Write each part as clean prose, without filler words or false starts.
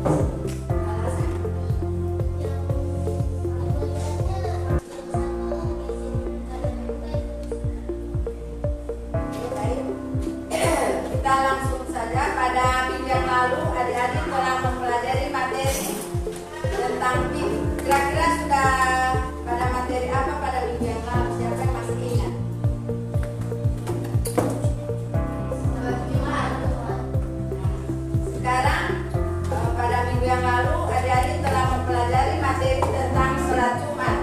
Kita langsung saja. Pada minggu yang lalu adik-adik telah mempelajari materi tentang PIK. Kira-kira sudah pada materi apa pada minggu yang lalu? Siapa yang masih ingat? Sekarang pada minggu yang lalu adik-adik telah mempelajari materi tentang sholat Jumat.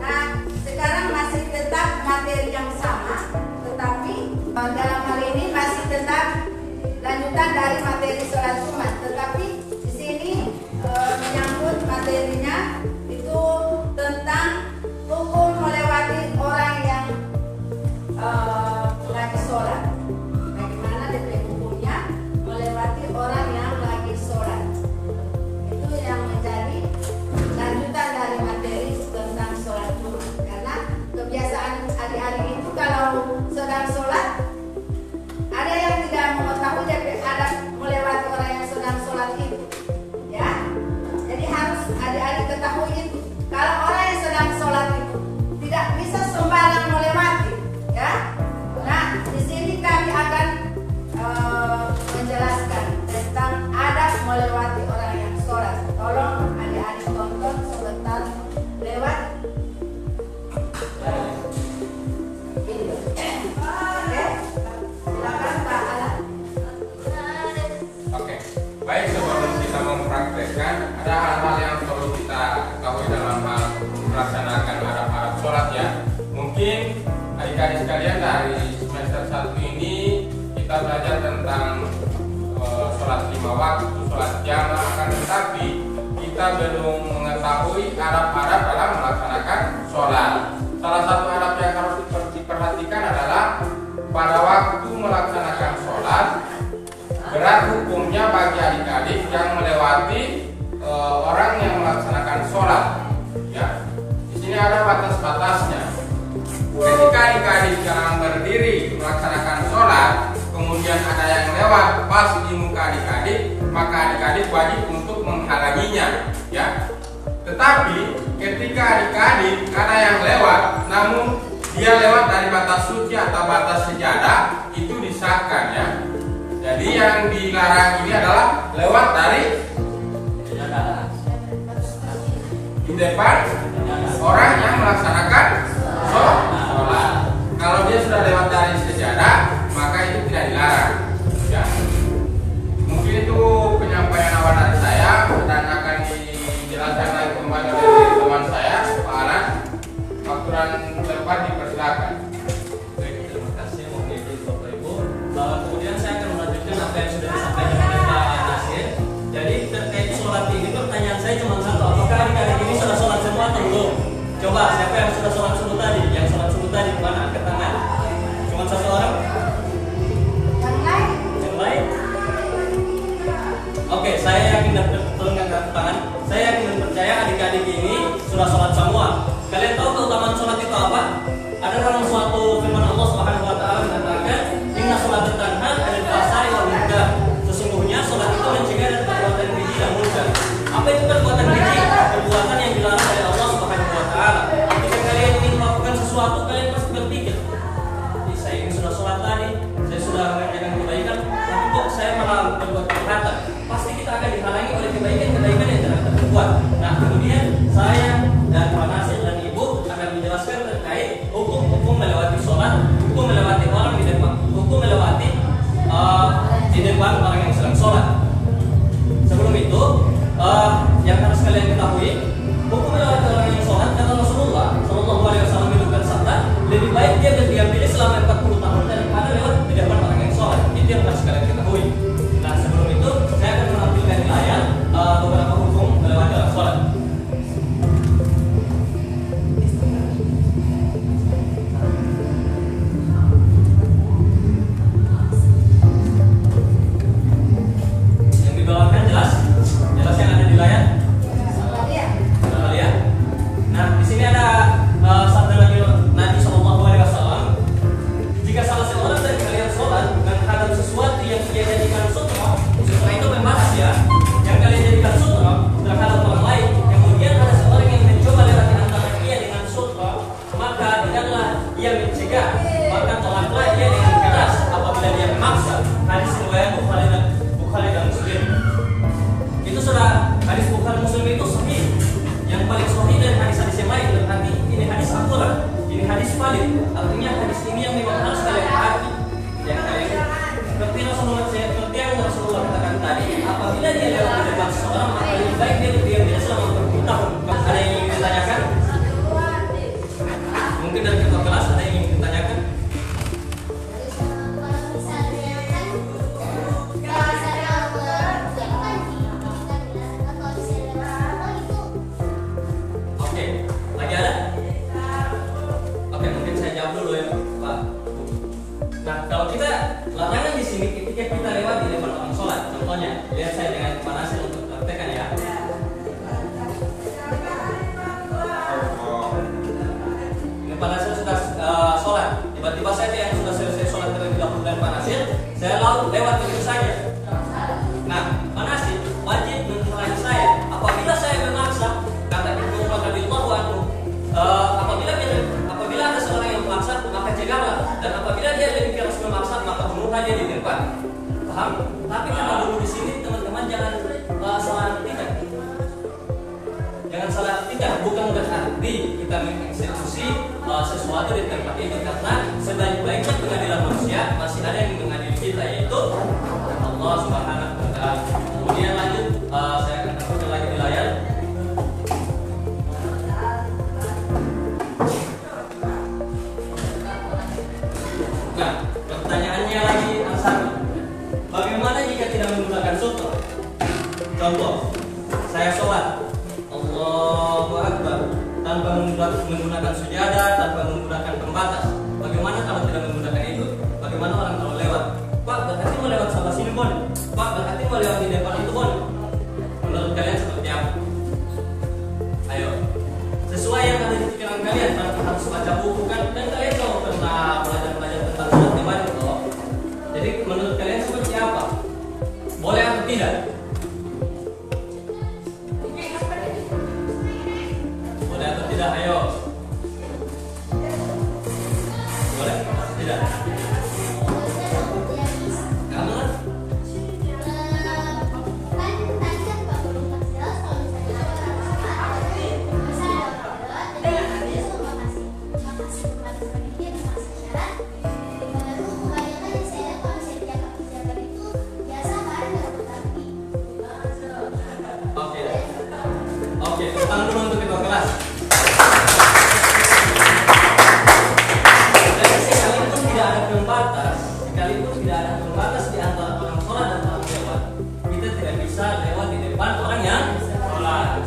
Nah, sekarang masih tetap materi yang sama, tetapi dalam hal ini masih tetap lanjutan dari materi sholat Jumat. Tetapi di sini menyangkut materinya itu tentang hukum melewati orang yang lagi sholat. Bagaimana DP hukumnya melewati orang yang lagi sholat? Itu yang menjadi lanjutan dari materi tentang sholat Jumat. Karena kebiasaan adik-adik itu kalau sedang sholat, ada yang tidak mengetahui DP adab melewati orang yang sedang sholat itu, ya. Jadi harus adik-adik ketahui itu. Kalau orang yang sedang sholat itu tidak bisa sembarang melewati, ya. Nah, di sini kami akan menjelaskan tentang adab melewati orang yang sholat. Tolong adik-adik tonton sebentar lewat video. Oke, silakan Pak Alan. Oke, baik, sebelum kita mempraktekkan, ada hal-hal yang perlu kita ketahui dalam hal melaksanakan adab-adab sholat, ya. Mungkin adik-adik sekalian dari semester 1 ini kita belajar tentang sholat 5 waktu, sholat jamaah, akan tetapi kita belum mengetahui adab-adab dalam melaksanakan sholat. Salah satu adab yang harus diperhatikan adalah pada waktu melaksanakan sholat, berat hukumnya bagi adik-adik yang melewati orang yang melaksanakan sholat, ya. Di sini ada batas-batasnya. Ketika adik-adik sedang berdiri melaksanakan sholat, kemudian ada yang lewat pas di muka adik-adik, maka adik-adik wajib untuk menghalanginya, ya. Tetapi ketika adik-adik ada yang lewat, namun dia lewat dari batas suci atau batas sejadah, itu disahkan, ya. Jadi yang dilarang ini adalah lewat dari di depan orang yang melaksanakan sholat. Kalau dia sudah lewat dari sejadah, maka itu tidak dilarang, ya. Mungkin itu penyampaian awal dari saya, dan akan dijelaskan lagi kembali oleh teman saya, Pak Alan. Fakturan terdepan dipersilakan. Baik, terima kasih waktu itu Bapak Ibu. Kemudian saya akan melanjutkan apa yang sudah disampaikan oleh Pak Nasir. Jadi terkait sholat ini, pertanyaan saya cuma satu: apakah adik-adik ini sudah sholat semua atau belum? Coba siapa yang sudah sholat subuh tadi? Yang sholat subuh tadi mana? Angkat tangan. Cuma satu orang? Yang lain? Yang lain? Oke, saya yakin dan tolong angkat tangan. Saya yakin dan percaya adik-adik ini sudah sholat semua. Kalian tahu keutamaan sholat itu apa? Ada dalam suatu firman Allah Subhanahu wa taala mengatakan, "Inna sholata tanha 'anil fahsya'i wal munkar." Sesungguhnya sholat itu mencegah dari perbuatan keji dan munkar. Apa itu perbuatan keji? Perbuatan yang dilarang oleh Allah Subhanahu wa taala. Jika kalian ingin melakukan sesuatu, kalian pasti berpikir, saya ini sudah sholat tadi, saya sudah mengerjakan kebaikan, tapi kok saya malah berbuat kejahatan? Pasti kita akan dihalangi oleh kebaikan-kebaikan yang telah kita perbuat. Nah, kemudian saya dan Pak Nasir dan Ibu akan menjelaskan hadis valid, artinya hadis ini yang memang harus kalian pahami. Yang kalian seperti yang Rasulullah katakan tadi, apabila dia lewat di depan seseorang, maka lebih baik dia berdiam diri selama bertahun. Ada yang ingin ditanyakan? Mungkin dari ketua kelas ada yang ingin ditanyakan? Oke, lagi ada? Oke, mungkin saya jawab dulu ya, Pak. Nah, kalau kita larangan di sini ketika kita lewat di depan orang sholat, contohnya, lihat saya dengan kepanasan untuk praktekan ya. Kepanasan sudah sholat, tiba-tiba saya yang sudah selesai sholat terlebih dahulu dan panasin, saya lewat begitu saja. Nah, panasin wajib menerangi saya. Apabila saya memaksa, kata Ibnu Umar radhiyallahu anhu, apabila ada seorang yang memaksa, maka cegahlah. Dan apabila dia lebih keras memaksa, maka bunuhlah dia di depan. Paham? Tapi kalau dulu di sini teman-teman jangan salah artikan. Jangan salah artikan. Bukan berarti kita mengeksekusi sesuatu di tempat itu, karena sebaik-baiknya pengadilan manusia masih ada yang mengadili kita, yaitu Allah Subhanahu wa Ta'ala. Kemudian lanjut, saya akan tampilkan lagi di layar. Nah, pertanyaannya lagi satu. Bagaimana jika tidak menggunakan sutra? Contoh, saya sholat, Allahu Akbar, tanpa menggunakan sujadah, tanpa menggunakan pembatas. Bagaimana kalau tidak menggunakan itu? Bagaimana orang kalau lewat? Pak, berarti mau lewat salah sini boleh? Pak, berarti mau lewat di depan itu boleh? Menurut kalian seperti apa? Ayo, sesuai yang ada di pikiran kalian. Tanpa harus baca buku kan kalian kalau pernah belajar tentang surat ibadah toh. Jadi menurut kalian seperti apa? Boleh atau tidak? Boleh atau tidak? Ayo. Boleh atau tidak? Kamu kan? Oke, tangan dulu untuk ketua kelas. Jadi sekalipun tidak ada pembatas di antara orang sholat dan orang lewat, kita tidak bisa lewat di depan orang yang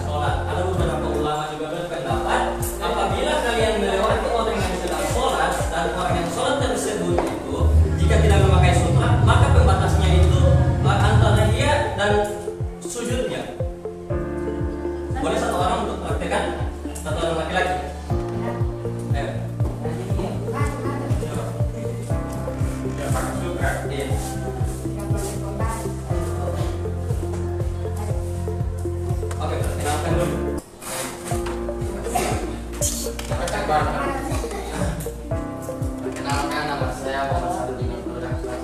sholat. Ada beberapa ulama juga berpendapat, apabila kalian melewati orang yang sedang sholat dan orang yang sholat tersebut itu, jika tidak memakai sutra, maka pembatasnya itu antara dia dan sujudnya. Boleh satu orang untuk praktekan, satu orang laki-laki. Ayo. Ya, pakai sutra. Iya. Oke, perkenalkan dulu. Pakai barang. Perkenalkan, nama saya Muhammad Sarudin Abdul Rahman.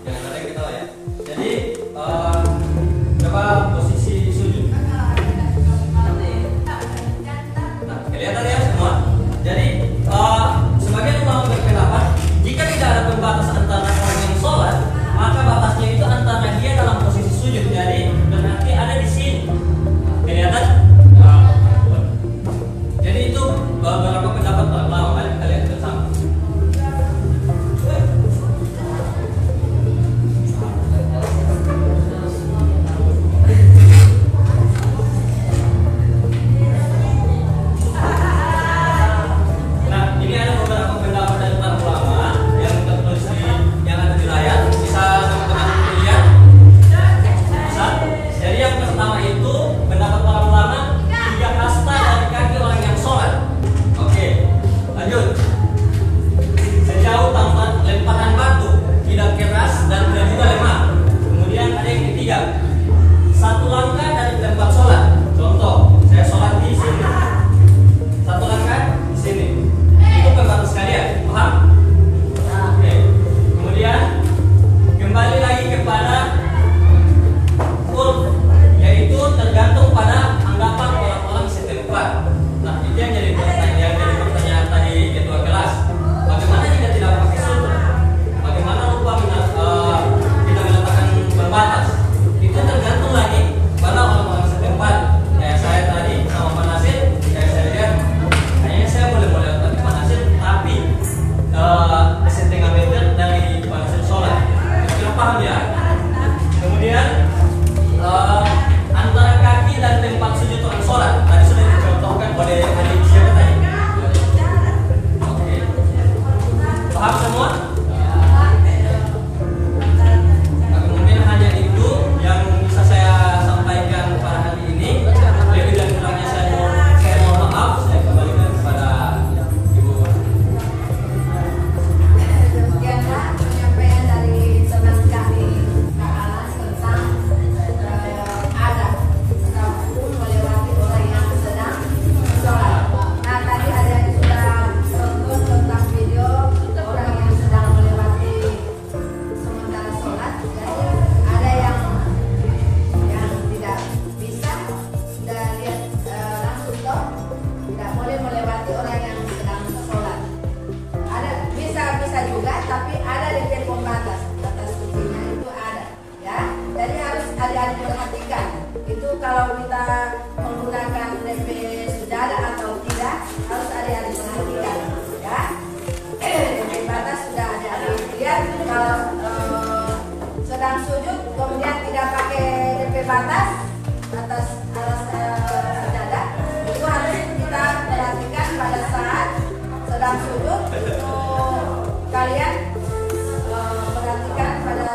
Jangan ada yang ketawa ya. Jadi, coba posisi sujud. Nah, kelihatan ya semua. Jadi, sebagian ulama berpendapat, jika tidak ada pembatas antara orang yang sholat, maka batasnya itu antara dia dalam posisi sujud. Jadi, berarti ada di sini. Kelihatan? kalau kita menggunakan DP sudara atau tidak harus adik-adik perhatikan ya. DP batas sudah adik-adik lihat kalau sedang sujud kemudian tidak pakai DP batas atas alas sajadah, itu harus kita perhatikan pada saat sedang sujud. Kalian perhatikan pada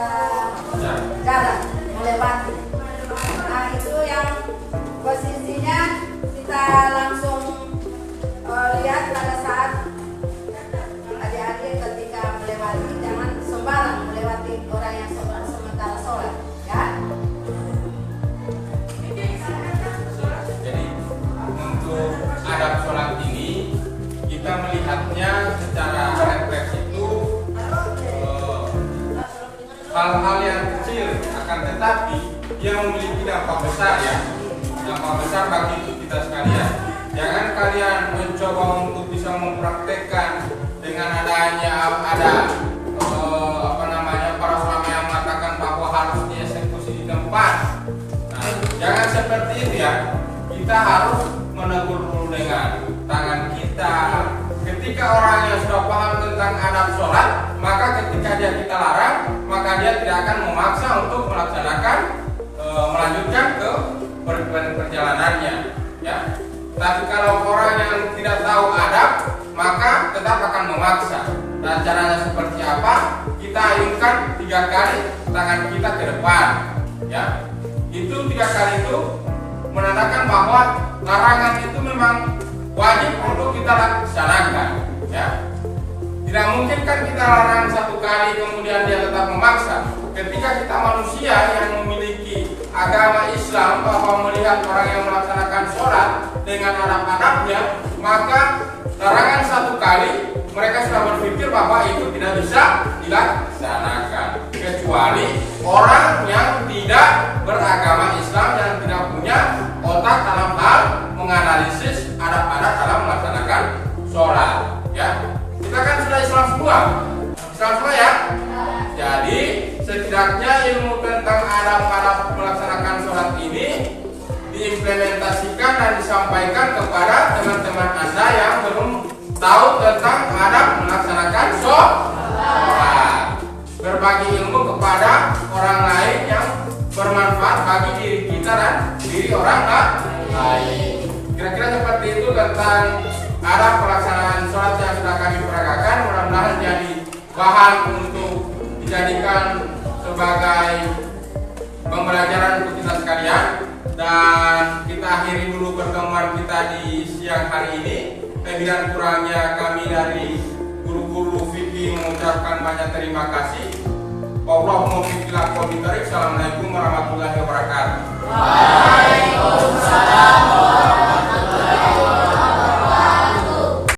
jarak melewati. Nah itu yang posisinya kita langsung lihat pada saat adik-adik ketika melewati, jangan sembarang melewati orang yang sementara sholat ya. Jadi untuk adab sholat ini kita melihatnya secara refleks itu hal-hal yang kecil, akan tetapi dia memiliki dampak besar ya, dampak besar bagi kita sekalian. Jangan kalian mencoba untuk bisa mempraktekkan dengan adanya para ulama yang mengatakan bahwa harus dieksekusi di tempat. Nah, jangan seperti itu ya. Kita harus menegur dulu dengan tangan kita. Ketika orang yang sudah paham tentang adab sholat, maka ketika dia kita larang, maka dia tidak akan memaksa untuk melaksanakan melanjutkan ke perjalanannya ya. Tapi kalau orang yang tidak tahu adab, maka tetap akan memaksa. Dan caranya seperti apa? Kita ayunkan 3 kali tangan kita ke depan ya. Itu 3 kali itu menandakan bahwa larangan itu memang wajib untuk kita laksanakan ya. Tidak mungkin kan kita larang 1 kali kemudian dia tetap memaksa. Ketika kita manusia yang memiliki agama Islam bahwa melihat orang yang melaksanakan sholat dengan adab-adabnya, maka larangan 1 kali mereka sudah berpikir bahwa itu tidak bisa dilaksanakan, kecuali orang yang tidak beragama Islam dan tidak punya otak dalam hal menganalisis adab-adab dalam melaksanakan sholat ya. Kita kan sudah Islam semua ya. Jadi setidaknya ilmu tentang adab-adab melaksanakan sholat ini diimplementasikan dan disampaikan kepada teman-teman Anda yang belum tahu tentang adab melaksanakan sholat. Berbagi ilmu kepada orang lain yang bermanfaat bagi diri kita dan diri orang lain. Kira-kira seperti itu tentang adab pelaksanaan sholat yang sudah kami peragakan. Mudah-mudahan jadi bahan untuk dijadikan sebagai pembelajaran untuk kita sekalian. Dan kita akhiri dulu pertemuan kita di siang hari ini. Lebih dan kurangnya kami dari guru-guru fikih mengucapkan banyak terima kasih. Assalamualaikum warahmatullahi wabarakatuh.